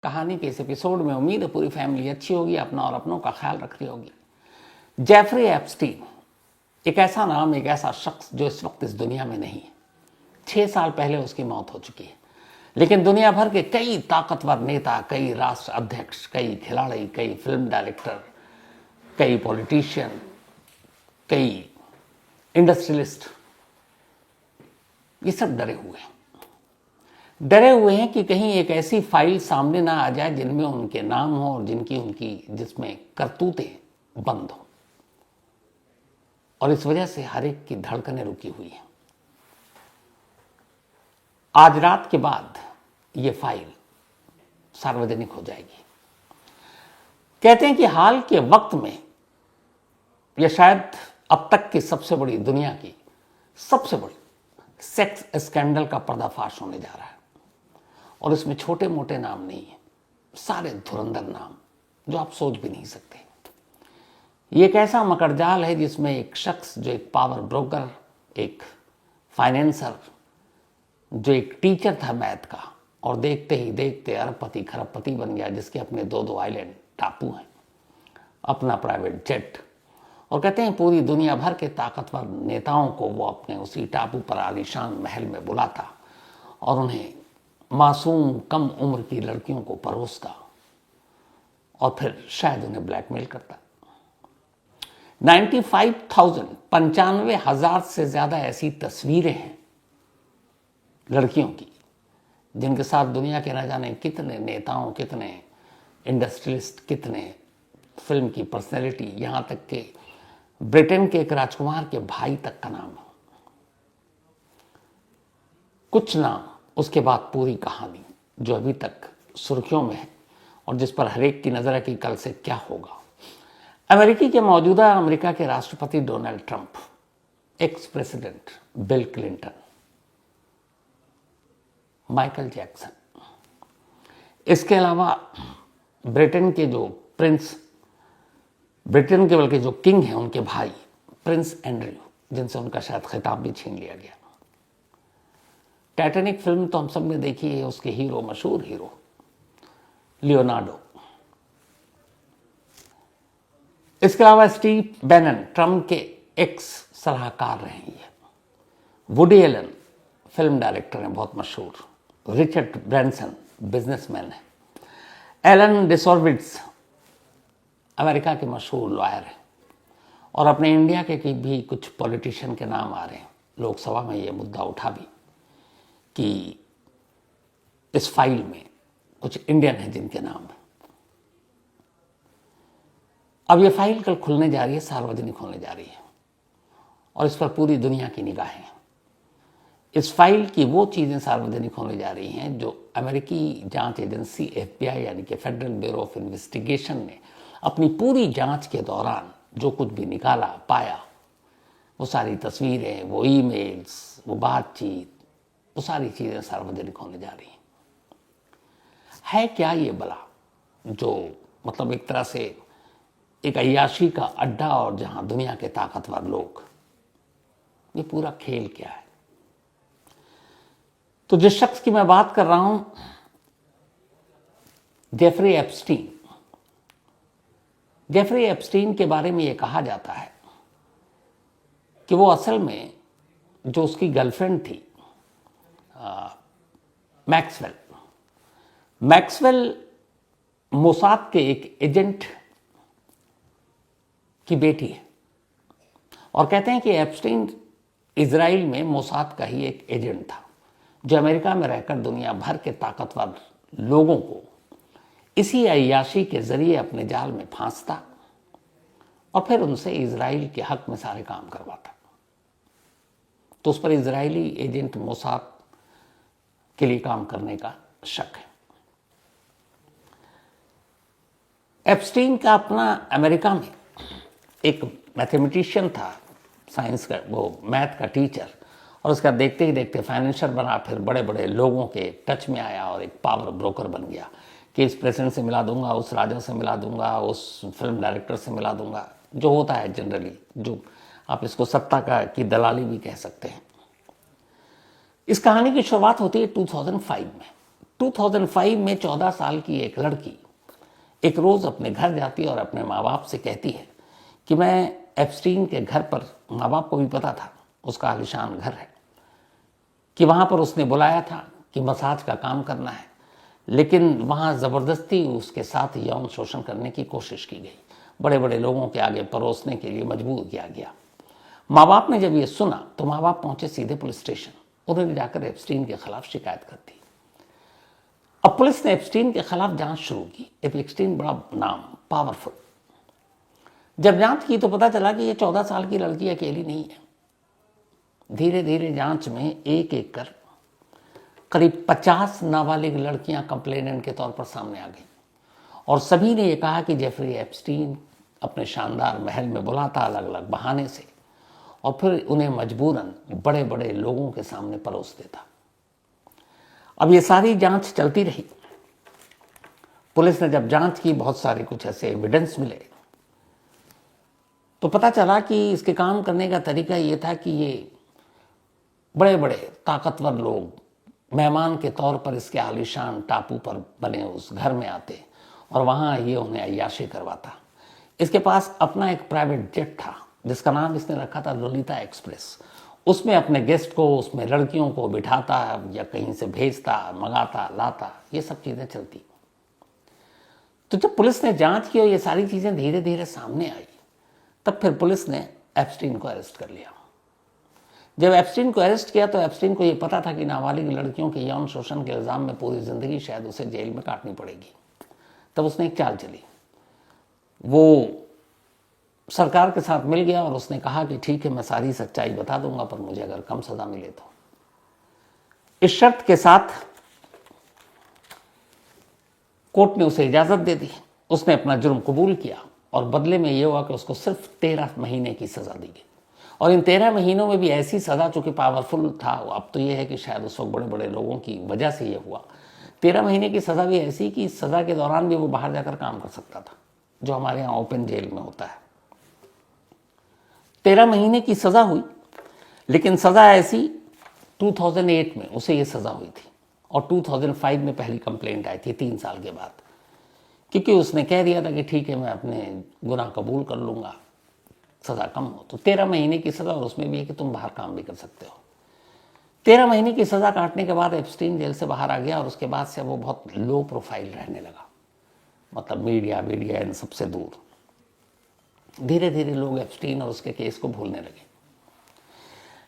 कहानी के इस एपिसोड में उम्मीद है पूरी फैमिली अच्छी होगी, अपना और अपनों का ख्याल रख रही होगी। जेफरी एप्स्टीन एक ऐसा नाम, एक ऐसा शख्स जो इस वक्त इस दुनिया में नहीं है। 6 साल पहले उसकी मौत हो चुकी है, लेकिन दुनिया भर के कई ताकतवर नेता, कई राष्ट्र अध्यक्ष, कई खिलाड़ी, कई फिल्म डायरेक्टर, कई पॉलिटिशियन, कई इंडस्ट्रियलिस्ट, ये सब डरे हुए हैं कि कहीं एक ऐसी फाइल सामने ना आ जाए जिनमें उनके नाम हो और जिसमें करतूतें बंद हो। और इस वजह से हर एक की धड़कनें रुकी हुई हैं। आज रात के बाद ये फाइल सार्वजनिक हो जाएगी। कहते हैं कि हाल के वक्त में यह शायद अब तक की सबसे बड़ी, दुनिया की सबसे बड़ी सेक्स स्कैंडल का पर्दाफाश होने जा रहा है। और इसमें छोटे मोटे नाम नहीं है, सारे धुरंधर नाम जो आप सोच भी नहीं सकते। ये एक ऐसा मकड़जाल है जिसमें एक शख्स जो एक पावर ब्रोकर, एक फाइनेंसर, जो एक टीचर था मैथ का और देखते ही देखते अरबपति खरबपति बन गया, जिसके अपने 2-2 आइलैंड टापू हैं, अपना प्राइवेट जेट। और कहते हैं पूरी दुनिया भर के ताकतवर नेताओं को वो अपने उसी टापू पर आलीशान महल में बुलाता और उन्हें मासूम कम उम्र की लड़कियों को परोसता और फिर शायद उन्हें ब्लैकमेल करता। 95,000 से ज्यादा ऐसी तस्वीरें हैं लड़कियों की जिनके साथ दुनिया के न जाने कितने नेताओं, कितने इंडस्ट्रियलिस्ट, कितने फिल्म की पर्सनैलिटी, यहां तक कि ब्रिटेन के एक राजकुमार के भाई तक का नाम है। कुछ नाम, उसके बाद पूरी कहानी जो अभी तक सुर्खियों में है और जिस पर हर एक की नजर है कि कल से क्या होगा। अमेरिका के राष्ट्रपति Donald Trump, ex president bill Clinton, Michael Jackson, इसके अलावा ब्रिटेन के बल्कि जो किंग हैं, उनके भाई प्रिंस एंड्रयू, जिनसे उनका शायद खिताब भी छीन लिया गया। टाइटैनिक फिल्म तो हम सब ने देखी है, उसके हीरो, मशहूर हीरो लियोनार्डो। इसके अलावा स्टीव बैनन, ट्रंप के एक्स सलाहकार रहे हैं। वुडी एलन फिल्म डायरेक्टर हैं, बहुत मशहूर। रिचर्ड ब्रैंसन बिजनेसमैन है। एलन डिसॉर्विट्ज अमेरिका के मशहूर लॉयर हैं। और अपने इंडिया के भी कुछ पॉलिटिशियन के नाम आ रहे हैं। लोकसभा में ये मुद्दा उठा भी कि इस फाइल में कुछ इंडियन हैं जिनके नाम है। अब ये फाइल कल खुलने जा रही है, सार्वजनिक होने जा रही है और इस पर पूरी दुनिया की निगाहें। इस फाइल की वो चीजें सार्वजनिक होने जा रही हैं जो अमेरिकी जांच एजेंसी FBI यानी कि फेडरल ब्यूरो ऑफ इन्वेस्टिगेशन ने अपनी पूरी जांच के दौरान जो कुछ भी निकाला, पाया, वो सारी तस्वीरें, वो ईमेल्स, वो बातचीत, वो सारी चीजें सार्वजनिक होने जा रही है क्या ये बला, जो मतलब एक तरह से एक अय्याशी का अड्डा और जहां दुनिया के ताकतवर लोग, ये पूरा खेल क्या है। तो जिस शख्स की मैं बात कर रहा हूं, जेफरी एप्स्टीन के बारे में यह कहा जाता है कि वो असल में जो उसकी गर्लफ्रेंड थी मैक्सवेल मोसाद के एक एजेंट की बेटी है। और कहते हैं कि एप्स्टीन इजराइल में मोसाद का ही एक एजेंट था जो अमेरिका में रहकर दुनिया भर के ताकतवर लोगों को इसी अय्याशी के जरिए अपने जाल में फांसता और फिर उनसे इजराइल के हक में सारे काम करवाता। तो उस पर इजरायली एजेंट मोसाद के लिए काम करने का शक है। एप्स्टीन का अपना अमेरिका में एक मैथमेटिशियन था, साइंस का, वो मैथ का टीचर, और उसका देखते ही देखते फाइनेंशियर बना, फिर बड़े बड़े लोगों के टच में आया और एक पावर ब्रोकर बन गया कि इस प्रेसिडेंट से मिला दूंगा, उस राजा से मिला दूंगा, उस फिल्म डायरेक्टर से मिला दूंगा, जो होता है जनरली, जो आप इसको सत्ता की दलाली भी कह सकते हैं। इस कहानी की शुरुआत होती है 2005 में। 2005 में 14 साल की एक लड़की एक रोज़ अपने घर जाती है और अपने माँ बाप से कहती है कि मैं एप्स्टीन के घर पर, माँ बाप को भी पता था उसका आलीशान घर है, कि वहाँ पर उसने बुलाया था कि मसाज का काम करना है, लेकिन वहाँ ज़बरदस्ती उसके साथ यौन शोषण करने की कोशिश की गई, बड़े बड़े लोगों के आगे परोसने के लिए मजबूर किया गया। माँ बाप ने जब ये सुना तो माँ बाप पहुँचे सीधे पुलिस स्टेशन, उन्होंने जाकर एप्स्टीन के खिलाफ शिकायत कर दी। अब पुलिस ने एप्स्टीन के खिलाफ जांच शुरू की। एप्स्टीन बड़ा नाम, पावरफुल। जब जांच की तो पता चला कि ये 14 साल की लड़की अकेली नहीं है। धीरे धीरे जांच में एक एक कर करीब 50 नाबालिग लड़कियां कंप्लेनेंट के तौर पर सामने आ गई और सभी ने ये कहा कि जेफरी एप्स्टीन अपने शानदार महल में बुलाता अलग अलग बहाने से और फिर उन्हें मजबूरन बड़े बड़े लोगों के सामने परोस देता। अब ये सारी जांच चलती रही। पुलिस ने जब जांच की, बहुत सारे कुछ ऐसे एविडेंस मिले, तो पता चला कि इसके काम करने का तरीका ये था कि ये बड़े बड़े ताकतवर लोग मेहमान के तौर पर इसके आलीशान टापू पर बने उस घर में आते और वहाँ ये उन्हें अय्याशी करवाता। इसके पास अपना एक प्राइवेट जेट था जिसका नाम इसने रखा था लोलिता एक्सप्रेस। उसमें अपने गेस्ट को, उसमें लड़कियों को बिठाता या कहीं से भेजता, मंगाता, लाता, ये सब चीज़ें चलती। तो जब पुलिस ने जांच की और ये सारी चीज़ें धीरे धीरे सामने आई, तब फिर पुलिस ने एप्स्टीन को अरेस्ट कर लिया। जब एप्स्टीन को अरेस्ट किया तो एप्स्टीन को ये पता था कि नाबालिग लड़कियों के यौन शोषण के इल्ज़ाम में पूरी ज़िंदगी शायद उसे जेल में काटनी पड़ेगी। तब उसने एक चाल चली, वो सरकार के साथ मिल गया और उसने कहा कि ठीक है, मैं सारी सच्चाई बता दूंगा, पर मुझे अगर कम सज़ा मिले तो। इस शर्त के साथ कोर्ट ने उसे इजाज़त दे दी। उसने अपना जुर्म कबूल किया और बदले में यह हुआ कि उसको सिर्फ 13 महीने की सज़ा दी गई। और इन 13 महीनों में भी ऐसी सज़ा, चूँकि पावरफुल था, अब तो ये है कि शायद उस वक्त बड़े बड़े लोगों की वजह से ये हुआ। 13 महीने की सज़ा भी ऐसी कि इस सज़ा के दौरान भी वो बाहर जाकर काम कर सकता था, जो हमारे यहाँ ओपन जेल में होता है। 13 महीने की सज़ा हुई, लेकिन सज़ा ऐसी 2008 में उसे ये सज़ा हुई थी और 2005 में पहली कंप्लेंट आई थी 3 साल के बाद, क्योंकि उसने कह दिया था कि ठीक है, मैं अपने गुनाह कबूल कर लूँगा, सज़ा कम हो। तो 13 महीने की सज़ा, और उसमें भी है कि तुम बाहर काम भी कर सकते हो। 13 महीने की सज़ा काटने के बाद एप्स्टीन जेल से बाहर आ गया और उसके बाद से वो बहुत लो प्रोफाइल रहने लगा, मतलब मीडिया इन सबसे दूर। धीरे धीरे लोग एप्स्टीन और उसके केस को भूलने लगे।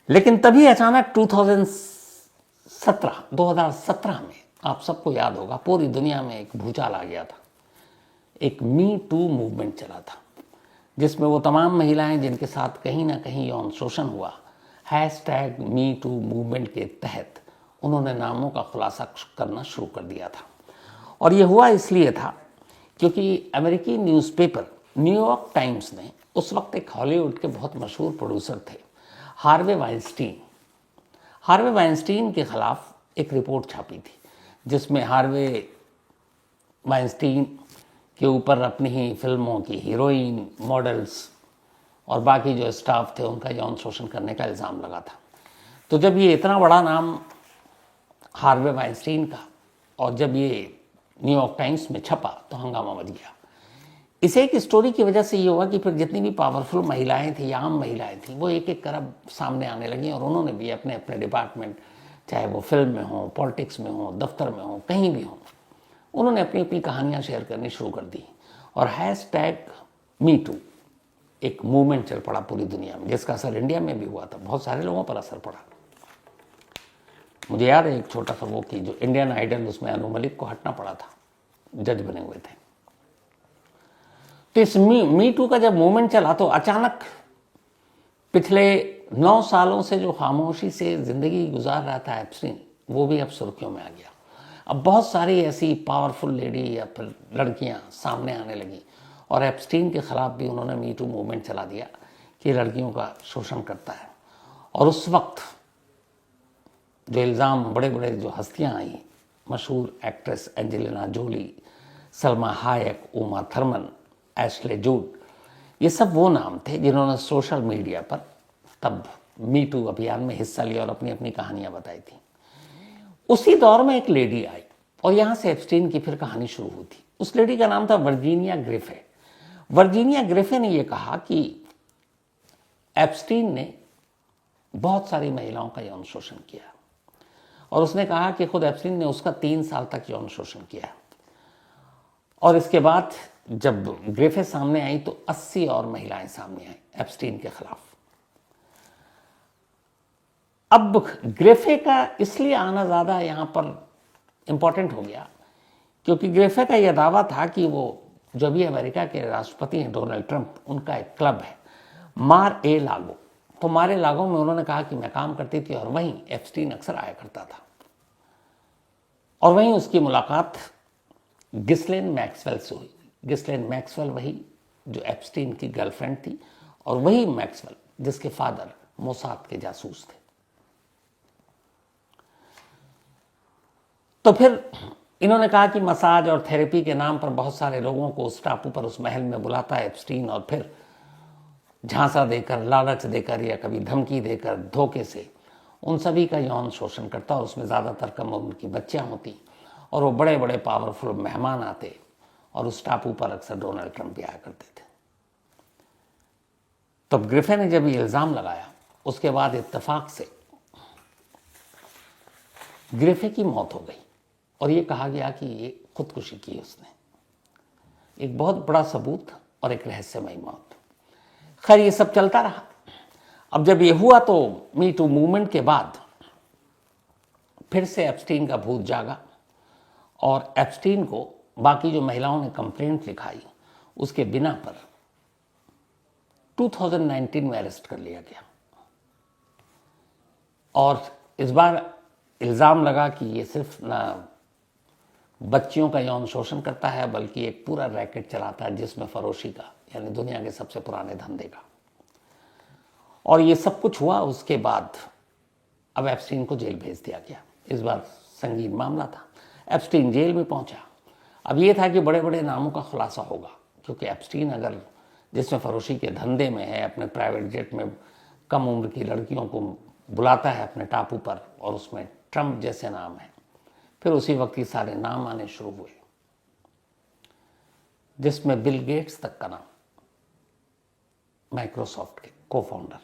लेकिन तभी अचानक 2017 में, आप सबको याद होगा, पूरी दुनिया में एक भूचाल आ गया था। एक मी टू मूवमेंट चला था, जिसमें वो तमाम महिलाएं जिनके साथ कहीं ना कहीं यौन शोषण हुआ, #MeToo मूवमेंट के तहत उन्होंने नामों का खुलासा करना शुरू कर दिया था। और ये हुआ इसलिए था क्योंकि अमेरिकी न्यूज़पेपर न्यूयॉर्क टाइम्स ने उस वक्त एक हॉलीवुड के बहुत मशहूर प्रोड्यूसर थे, हार्वे वाइनस्टीन के खिलाफ एक रिपोर्ट छापी थी, जिसमें हार्वे वाइनस्टीन के ऊपर अपनी ही फिल्मों की हीरोइन, मॉडल्स और बाकी जो स्टाफ थे उनका यौन शोषण करने का इल्ज़ाम लगा था। तो जब ये इतना बड़ा नाम हार्वे वाइनस्टीन का, और जब ये न्यूयॉर्क टाइम्स में छपा तो हंगामा मच गया। इसे एक स्टोरी की वजह से ये हुआ कि फिर जितनी भी पावरफुल महिलाएं थी या आम महिलाएं थी, वो एक एक करब सामने आने लगी और उन्होंने भी अपने अपने डिपार्टमेंट, चाहे वो फिल्म में हो, पॉलिटिक्स में हो, दफ्तर में हो, कहीं भी हो, उन्होंने अपनी अपनी कहानियाँ शेयर करनी शुरू कर दी। और #MeToo एक मूवमेंट चल पड़ा पूरी दुनिया में, जिसका असर इंडिया में भी हुआ था। बहुत सारे लोगों पर असर पड़ा। मुझे याद है एक छोटा सा वो कि जो इंडियन आइडल, उसमें अनु मलिक को हटना पड़ा था, जज बने हुए थे। तो इस मी टू का जब मूवमेंट चला तो अचानक पिछले 9 सालों से जो खामोशी से जिंदगी गुजार रहा था एप्स्टीन, वो भी अब सुर्खियों में आ गया। अब बहुत सारी ऐसी पावरफुल लेडी या फिर लड़कियां सामने आने लगी और एप्स्टीन के खिलाफ भी उन्होंने मी टू मूवमेंट चला दिया कि लड़कियों का शोषण करता है। और उस वक्त जो इल्ज़ाम बड़े बड़े जो हस्तियां आई, मशहूर actress Angelina Jolie, Salma Hayek, Uma Thurman, Ashley Judd, ये सब वो नाम थे जिन्होंने सोशल मीडिया पर तब मी टू अभियान में हिस्सा लिया और अपनी अपनी कहानियां बताई थी। उसी दौर में एक लेडी आई, और यहां से एप्स्टीन की फिर कहानी शुरू हुई थी। उस लेडी का नाम था वर्जीनिया ग्रिफे। वर्जीनिया ग्रिफे ने यह कहा कि एप्स्टीन ने बहुत सारी महिलाओं का यौन शोषण किया, और उसने कहा कि खुद एप्स्टीन ने उसका 3 साल तक यौन शोषण किया। और इसके बाद जब ग्रिफे सामने आई तो 80 और महिलाएं सामने आई एप्स्टीन के खिलाफ। अब ग्रिफे का इसलिए आना ज्यादा यहां पर इंपॉर्टेंट हो गया क्योंकि ग्रिफे का यह दावा था कि वो जो भी अमेरिका के राष्ट्रपति हैं डोनाल्ड ट्रंप, उनका एक क्लब है मार ए लागो। तो मारे लागो में उन्होंने कहा कि मैं काम करती थी और वहीं एप्स्टीन अक्सर आया करता था, और वहीं उसकी मुलाकात गिस्लेन मैक्सवेल से हुई। गिस्लेन मैक्सवेल वही जो एप्स्टीन की गर्लफ्रेंड थी, और वही मैक्सवेल जिसके फादर मोसाद के जासूस थे। तो फिर इन्होंने कहा कि मसाज और थेरेपी के नाम पर बहुत सारे लोगों को उस टापू पर, उस महल में बुलाता है एप्स्टीन, और फिर झांसा देकर, लालच देकर या कभी धमकी देकर, धोखे से उन सभी का यौन शोषण करता, और उसमें ज़्यादातर कम उम्र की बच्चियां होती, और वो बड़े बड़े पावरफुल मेहमान आते, और उस टापू पर अक्सर डोनाल्ड ट्रंप भी आया करते थे। तब ग्रिफे ने जब ये इल्ज़ाम लगाया, उसके बाद इत्तेफाक से ग्रिफे की मौत हो गई, और ये कहा गया कि ये खुदकुशी की उसने। एक बहुत बड़ा सबूत और एक रहस्यमयी मौत। खैर, ये सब चलता रहा। अब जब ये हुआ तो मी टू मूवमेंट के बाद फिर से एप्स्टीन का भूत जागा, और एप्स्टीन को बाकी जो महिलाओं ने कंप्लेंट लिखाई उसके बिना पर 2019 में अरेस्ट कर लिया गया, और इस बार इल्ज़ाम लगा कि ये सिर्फ ना बच्चियों का यौन शोषण करता है बल्कि एक पूरा रैकेट चलाता है जिसमें फरोशी का, यानी दुनिया के सबसे पुराने धंधे का। और ये सब कुछ हुआ उसके बाद अब एप्स्टीन को जेल भेज दिया गया। इस बार संगीन मामला था, एप्स्टीन जेल में पहुंचा। अब ये था कि बड़े बड़े नामों का खुलासा होगा, क्योंकि एप्स्टीन अगर जिसमें फरोशी के धंधे में है, अपने प्राइवेट जेट में कम उम्र की लड़कियों को बुलाता है अपने टापू पर, और उसमें ट्रंप जैसे नाम है, फिर उसी वक्त ही सारे नाम आने शुरू हुए, जिसमें बिल गेट्स तक का नाम, माइक्रोसॉफ्ट के को फाउंडर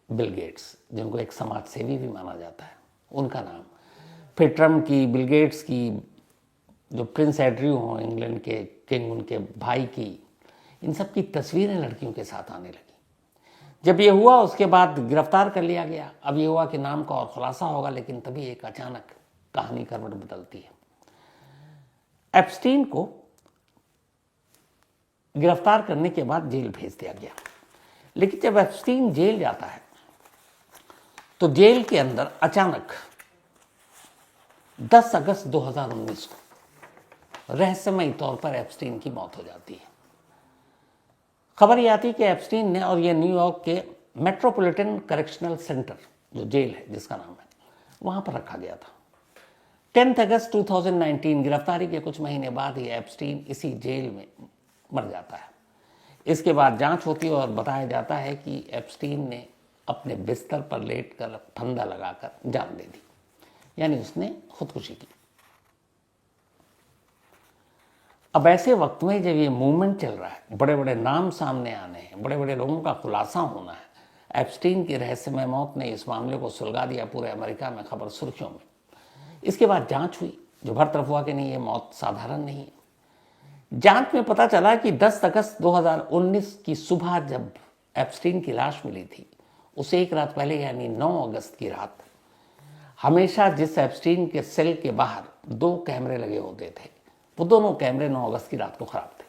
बिल गेट्स, जिनको एक समाज सेवी भी माना जाता है, उनका नाम, फिर ट्रंप की, बिल गेट्स की, जो प्रिंस एड्रयू हों इंग्लैंड के किंग, उनके भाई की, इन सब की तस्वीरें लड़कियों के साथ आने लगी। जब ये हुआ उसके बाद गिरफ्तार कर लिया गया। अब ये हुआ कि नाम का और खुलासा होगा, लेकिन तभी एक अचानक कहानी करवट बदलती है। एप्स्टीन को गिरफ्तार करने के बाद जेल भेज दिया गया, लेकिन जब एप्स्टीन जेल जाता है तो जेल के अंदर अचानक 10 अगस्त 2019 को रहस्यमयी तौर पर एप्स्टीन की मौत हो जाती है। खबर यह आती कि एप्स्टीन ने, और यह न्यूयॉर्क के मेट्रोपॉलिटन करेक्शनल सेंटर जो जेल है जिसका नाम है, वहां पर रखा गया था। 10 अगस्त 2019 गिरफ्तारी के कुछ महीने बाद ही एप्स्टीन इसी जेल में मर जाता है। इसके बाद जांच होती है और बताया जाता है कि एप्स्टीन ने अपने बिस्तर पर लेटकर फंदा लगाकर जान दे दी, यानी उसने खुदकुशी की। अब ऐसे वक्त में जब ये मूवमेंट चल रहा है, बड़े बड़े नाम सामने आने हैं, बड़े बड़े लोगों का खुलासा होना है, एप्स्टीन की रहस्यमय मौत ने इस मामले को सुलगा दिया पूरे अमेरिका में, खबर सुर्खियों में। इसके बाद जांच हुई, जो भर तरफ हुआ कि नहीं, ये मौत साधारण नहीं है। जांच में पता चला कि 10 अगस्त 2019 की सुबह जब एप्स्टीन की लाश मिली थी, उसे एक रात पहले यानी 9 अगस्त की रात हमेशा जिस एप्स्टीन के सेल के बाहर 2 कैमरे लगे होते थे, वो दोनों कैमरे 9 अगस्त की रात को खराब थे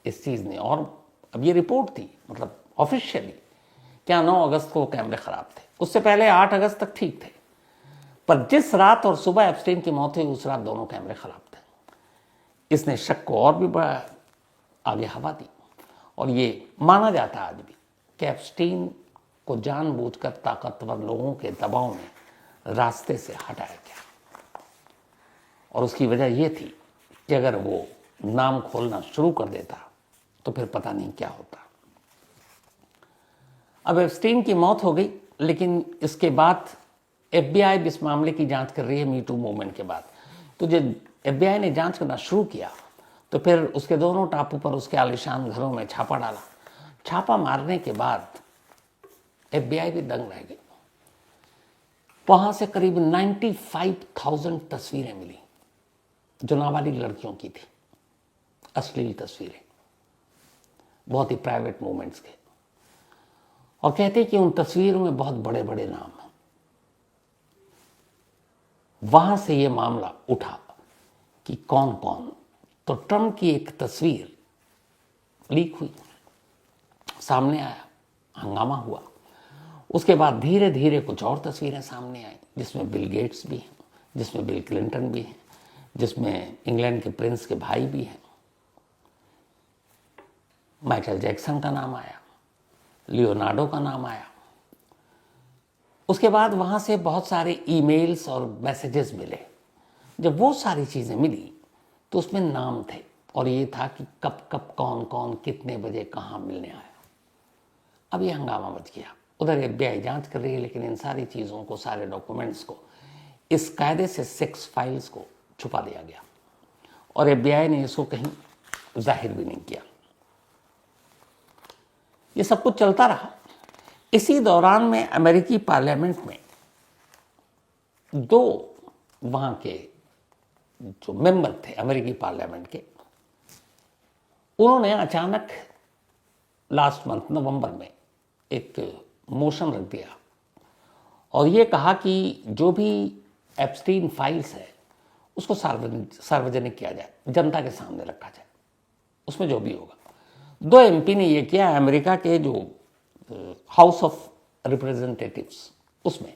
इस चीज ने। और अब ये रिपोर्ट थी, मतलब ऑफिशियली, क्या 9 अगस्त को कैमरे खराब थे, उससे पहले 8 अगस्त तक ठीक थे, पर जिस रात और सुबह एप्स्टीन की मौत हुई उस रात दोनों कैमरे खराब थे। इसने शक को और भी बड़ा आगे हवा दी, और ये माना जाता है आज भी कि एप्स्टीन को जानबूझकर ताकतवर लोगों के दबाव में रास्ते से हटाया गया, और उसकी वजह यह थी कि अगर वो नाम खोलना शुरू कर देता तो फिर पता नहीं क्या होता। अब एप्स्टीन की मौत हो गई, लेकिन इसके बाद FBI भी इस मामले की जांच कर रही है मी टू मूवमेंट के बाद, तो जब FBI ने जांच करना शुरू किया तो फिर उसके दोनों टापू पर उसके आलीशान घरों में छापा डाला। छापा मारने के बाद FBI भी दंग रह गई। वहां से करीब 95,000 तस्वीरें मिली जो नाबालिग लड़कियों की थी, अश्लील तस्वीरें, बहुत ही प्राइवेट मोमेंट्स के। और कहते कि उन तस्वीरों में बहुत बड़े बड़े नाम हैं। वहां से ये मामला उठा कि कौन कौन। तो ट्रंप की एक तस्वीर लीक हुई, सामने आया, हंगामा हुआ। उसके बाद धीरे धीरे कुछ और तस्वीरें सामने आई जिसमें बिल गेट्स भी हैं, जिसमें बिल क्लिंटन भी हैं, जिसमें इंग्लैंड के प्रिंस के भाई भी हैं। माइकल जैक्सन का नाम आया, लियोनार्डो का नाम आया। उसके बाद वहां से बहुत सारे ईमेल्स और मैसेजेस मिले। जब वो सारी चीजें मिली तो उसमें नाम थे और ये था कि कब कब कौन कौन कितने बजे कहां मिलने आया। अब ये हंगामा मच गया। उधर FBI जांच कर रही है, लेकिन इन सारी चीजों को, सारे डॉक्यूमेंट्स को, इस कायदे से सेक्स फाइल्स को छुपा दिया गया और FBI ने इसको कहीं जाहिर भी नहीं किया। ये सब कुछ चलता रहा। इसी दौरान में अमेरिकी पार्लियामेंट में दो वहां के जो मेंबर थे अमेरिकी पार्लियामेंट के, उन्होंने अचानक लास्ट मंथ नवंबर में एक मोशन रख दिया और ये कहा कि जो भी एप्स्टीन फाइल्स है उसको सार्वजनिक किया जाए, जनता के सामने रखा जाए, उसमें जो भी होगा। 2 MP ने ये किया, अमेरिका के जो हाउस ऑफ रिप्रेजेंटेटिव्स, उसमें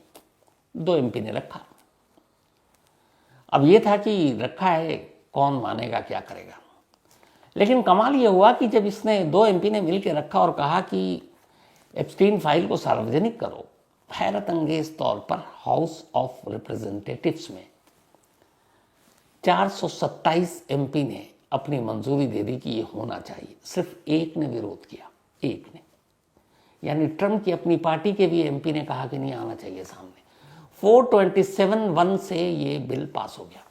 2 MP ने रखा। अब ये था कि रखा है, कौन मानेगा, क्या करेगा। लेकिन कमाल ये हुआ कि जब इसने 2 MP ने मिलकर रखा और कहा कि एप्स्टीन फाइल को सार्वजनिक करो, हैरत अंगेज तौर पर हाउस ऑफ रिप्रेजेंटेटिव्स में 427 MP ने अपनी मंजूरी दे दी कि ये होना चाहिए। सिर्फ एक ने विरोध किया, एक ने, यानी ट्रंप की अपनी पार्टी के भी MP ने कहा कि नहीं आना चाहिए सामने। 427-1 से ये बिल पास हो गया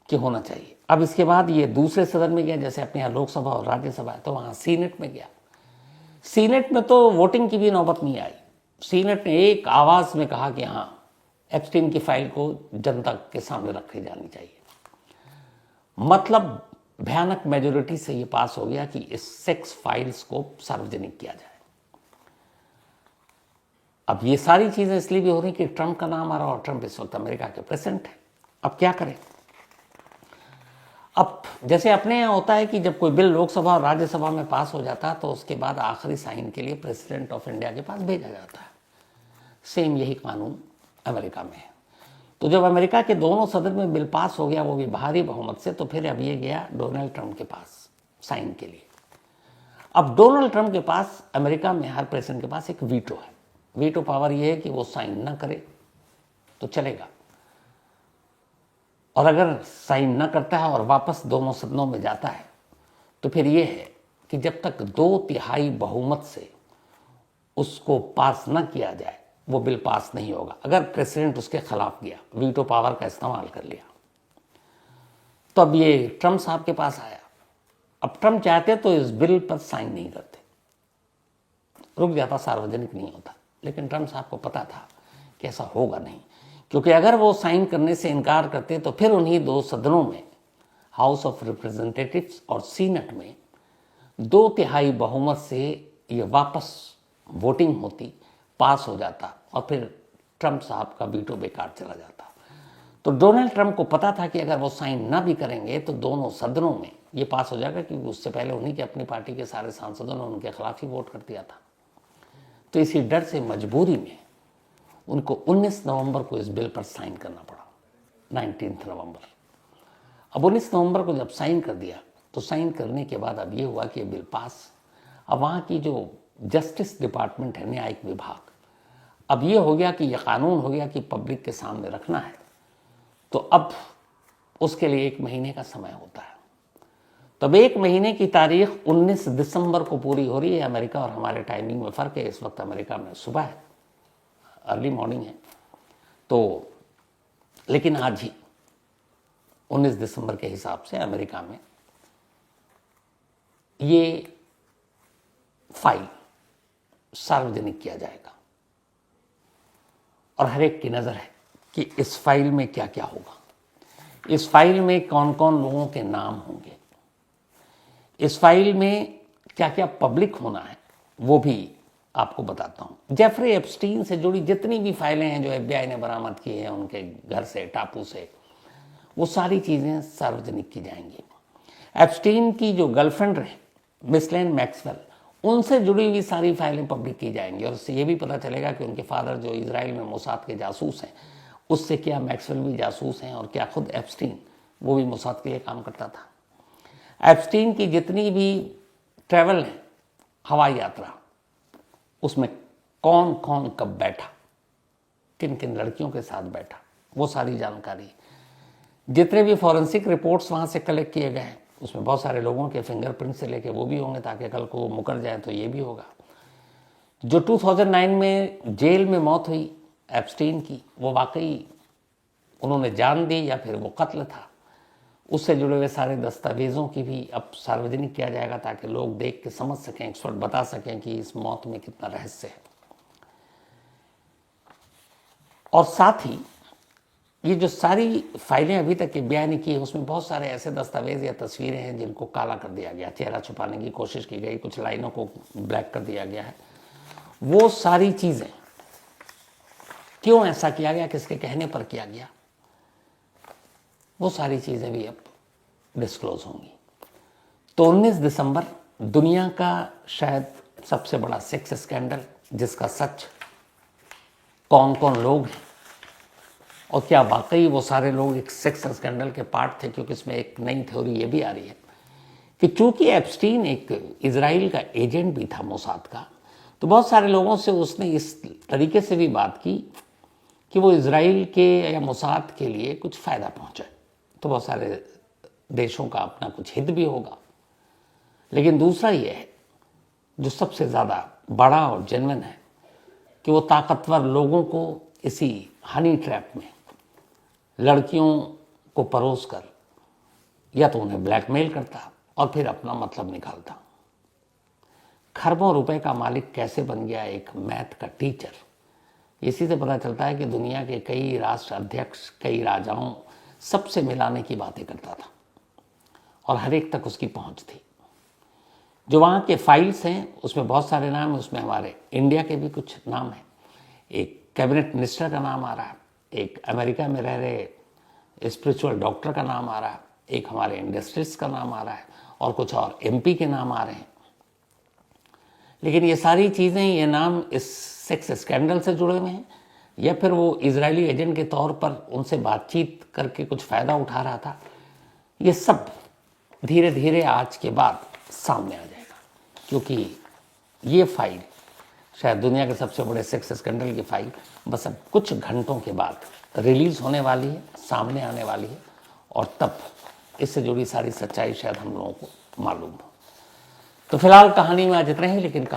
कि होना चाहिए। अब इसके बाद ये दूसरे सदन में गया, जैसे अपने यहाँ लोकसभा और राज्यसभा है, तो वहां सीनेट में गया। सीनेट में तो वोटिंग की भी नौबत नहीं आई। सीनेट ने एक आवाज में कहा कि हाँ, एप्स्टीन की फाइल को जनता के सामने रखी जानी चाहिए। मतलब भयानक मेजोरिटी से ये पास हो गया कि इस सेक्स फाइल्स को सार्वजनिक किया जाए। अब ये सारी चीजें इसलिए भी हो रही कि ट्रंप का नाम आ रहा और ट्रंप इस वक्त अमेरिका के प्रेसिडेंट है। अब क्या करें? अब जैसे अपने यहाँ होता है कि जब कोई बिल लोकसभा और राज्यसभा में पास हो जाता है तो उसके बाद आखिरी साइन के लिए प्रेसिडेंट ऑफ इंडिया के पास भेजा जाता है। सेम यही कानून अमेरिका में है। तो जब अमेरिका के दोनों सदन में बिल पास हो गया, वो भी भारी बहुमत से, तो फिर अब ये गया डोनाल्ड ट्रंप के पास साइन के लिए। अब डोनाल्ड ट्रंप के पास, अमेरिका में हर प्रेसिडेंट के पास एक वीटो है। वीटो पावर ये है कि वो साइन ना करे तो चलेगा, और अगर साइन ना करता है और वापस दोनों सदनों में जाता है तो फिर ये है कि जब तक 2/3 बहुमत से उसको पास ना किया जाए वो बिल पास नहीं होगा। अगर प्रेसिडेंट उसके खिलाफ गया, वीटो पावर का इस्तेमाल कर लिया, तो अब ये ट्रंप साहब के पास आया। अब ट्रंप चाहते तो इस बिल पर साइन नहीं करते, रुक जाता, सार्वजनिक नहीं होता। लेकिन ट्रंप साहब को पता था कि ऐसा होगा नहीं, क्योंकि अगर वो साइन करने से इनकार करते तो फिर उन्हीं 2 सदनों में, हाउस ऑफ रिप्रेजेंटेटिव्स और सीनेट में, 2/3 बहुमत से ये वापस वोटिंग होती, पास हो जाता और फिर ट्रंप साहब का वीटो बेकार चला जाता। तो डोनाल्ड ट्रंप को पता था कि अगर वो साइन ना भी करेंगे तो दोनों सदनों में ये पास हो जाएगा, क्योंकि उससे पहले उन्हीं के अपनी पार्टी के सारे सांसदों ने उनके खिलाफ ही वोट कर दिया था। तो इसी डर से, मजबूरी में, उनको 19 नवंबर को इस बिल पर साइन करना पड़ा, 19 नवंबर। अब 19 नवंबर को जब साइन कर दिया तो साइन करने के बाद अब ये हुआ कि ये बिल पास। अब वहाँ की जो जस्टिस डिपार्टमेंट है, न्यायिक विभाग, अब ये हो गया कि ये कानून हो गया कि पब्लिक के सामने रखना है, तो अब उसके लिए 1 महीने का समय होता है। तब 1 महीने की तारीख 19 दिसंबर को पूरी हो रही है। अमेरिका और हमारे टाइमिंग में फ़र्क है, इस वक्त अमेरिका में सुबह है, अर्ली मॉर्निंग है। तो लेकिन आज ही 19 दिसंबर के हिसाब से अमेरिका में ये फाइल सार्वजनिक किया जाएगा और हर एक की नज़र है कि इस फाइल में क्या क्या होगा, इस फाइल में कौन कौन लोगों के नाम होंगे, इस फाइल में क्या क्या पब्लिक होना है, वो भी आपको बताता हूं। जेफरी एप्स्टीन से जुड़ी जितनी भी फाइलें हैं जो FBI ने बरामद की हैं उनके घर से, टापू से, वो सारी चीज़ें सार्वजनिक की जाएंगी। एप्स्टीन की जो गर्लफ्रेंड रहे मिसलेन मैक्सवेल, उनसे जुड़ी हुई सारी फाइलें पब्लिक की जाएंगी और उससे ये भी पता चलेगा कि उनके फादर जो इजराइल में मोसाद के जासूस हैं, उससे क्या मैक्सवेल भी जासूस हैं और क्या खुद एप्स्टीन वो भी मोसाद के लिए काम करता था। एप्स्टीन की जितनी भी ट्रैवल है, हवाई यात्रा, उसमें कौन कौन कब बैठा, किन किन लड़कियों के साथ बैठा, वो सारी जानकारी, जितने भी फॉरेंसिक रिपोर्ट्स वहाँ से कलेक्ट किए गए हैं उसमें बहुत सारे लोगों के फिंगरप्रिंट से लेके वो भी होंगे ताकि कल को वो मुकर जाए तो ये भी होगा। जो 2009 में जेल में मौत हुई एप्स्टीन की, वो वाकई उन्होंने जान दी या फिर वो कत्ल था, उससे जुड़े हुए सारे दस्तावेज़ों की भी अब सार्वजनिक किया जाएगा ताकि लोग देख के समझ सकें, एक्सपर्ट बता सकें कि इस मौत में कितना रहस्य है। और साथ ही ये जो सारी फाइलें अभी तक FBI ने की है उसमें बहुत सारे ऐसे दस्तावेज या तस्वीरें हैं जिनको काला कर दिया गया, चेहरा छुपाने की कोशिश की गई, कुछ लाइनों को ब्लैक कर दिया गया है। वो सारी चीज़ें क्यों ऐसा किया गया, किसके कहने पर किया गया, वो सारी चीज़ें भी अब डिस्क्लोज होंगी। तो 19 दिसंबर दुनिया का शायद सबसे बड़ा सेक्स स्कैंडल, जिसका सच कौन कौन लोग हैं और क्या वाकई वो सारे लोग एक सेक्स स्कैंडल के पार्ट थे, क्योंकि इसमें एक नई थ्योरी ये भी आ रही है कि चूंकि एप्स्टीन एक इजराइल का एजेंट भी था मोसाद का, तो बहुत सारे लोगों से उसने इस तरीके से भी बात की कि वो इजराइल के या मोसाद के लिए कुछ फ़ायदा पहुंचाए। तो बहुत सारे देशों का अपना कुछ हित भी होगा, लेकिन दूसरा ये है जो सबसे ज़्यादा बड़ा और जेन्युइन है कि वो ताकतवर लोगों को इसी हनी ट्रैप में लड़कियों को परोस कर या तो उन्हें ब्लैकमेल करता और फिर अपना मतलब निकालता। खरबों रुपए का मालिक कैसे बन गया एक मैथ का टीचर, इसी से पता चलता है कि दुनिया के कई राष्ट्र अध्यक्ष, कई राजाओं सबसे मिलाने की बातें करता था और हर एक तक उसकी पहुंच थी। जो वहाँ के फाइल्स हैं उसमें बहुत सारे नाम हैं, उसमें हमारे इंडिया के भी कुछ नाम हैं। एक कैबिनेट मिनिस्टर का नाम आ रहा है, एक अमेरिका में रह रहे स्पिरिचुअल डॉक्टर का नाम आ रहा है, एक हमारे इंडस्ट्रिस्ट का नाम आ रहा है और कुछ और MP के नाम आ रहे हैं। लेकिन ये सारी चीज़ें, ये नाम इस सेक्स स्कैंडल से जुड़े हुए हैं या फिर वो इजरायली एजेंट के तौर पर उनसे बातचीत करके कुछ फ़ायदा उठा रहा था, ये सब धीरे धीरे आज के बाद सामने आ जाएगा, क्योंकि ये फाइल शायद दुनिया के सबसे बड़े सेक्स स्कैंडल की फाइल बस अब कुछ घंटों के बाद रिलीज़ होने वाली है, सामने आने वाली है और तब इससे जुड़ी सारी सच्चाई शायद हम लोगों को मालूम हो। तो फिलहाल कहानी में आज इतना ही, लेकिन